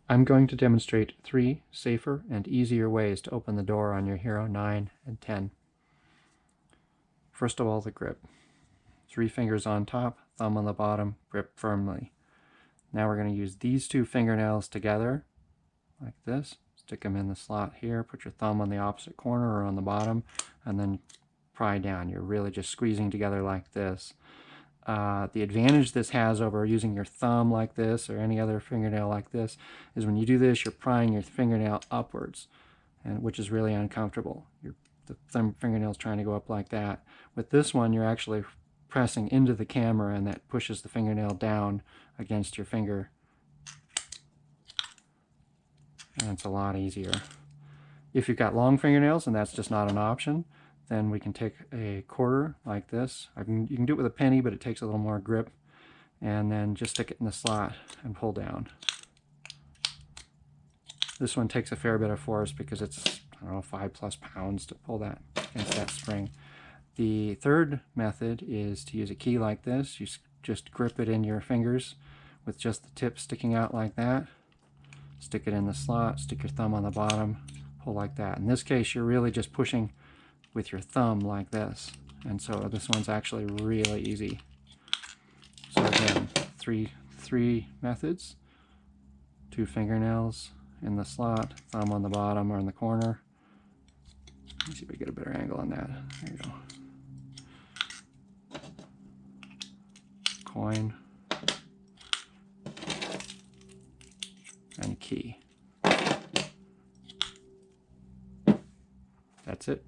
I'm going to demonstrate 3 safer and easier ways to open the door on your Hero 9 and 10. First of all, the grip. 3 fingers on top, thumb on the bottom, grip firmly. Now we're going to use these 2 fingernails together, like this. Stick them in the slot here, put your thumb on the opposite corner or on the bottom, and then pry down. You're really just squeezing together like this. The advantage this has over using your thumb like this or any other fingernail like this is when you do this, you're prying your fingernail upwards, which is really uncomfortable. The thumb fingernail's trying to go up like that. With this one, you're actually pressing into the camera, and that pushes the fingernail down against your finger. And it's a lot easier. If you've got long fingernails and that's just not an option, then we can take a quarter like this. You can do it with a penny, but it takes a little more grip. And then just stick it in the slot and pull down. This one takes a fair bit of force because it's, I don't know, 5+ pounds to pull that against that spring. The third method is to use a key like this. You just grip it in your fingers with just the tip sticking out like that. Stick it in the slot, stick your thumb on the bottom, pull like that. In this case, you're really just pushing with your thumb like this. And so this one's actually really easy. So again, three methods. 2 fingernails in the slot, thumb on the bottom or in the corner. Let me see if I get a better angle on that. There you go. Coin. And key. That's it.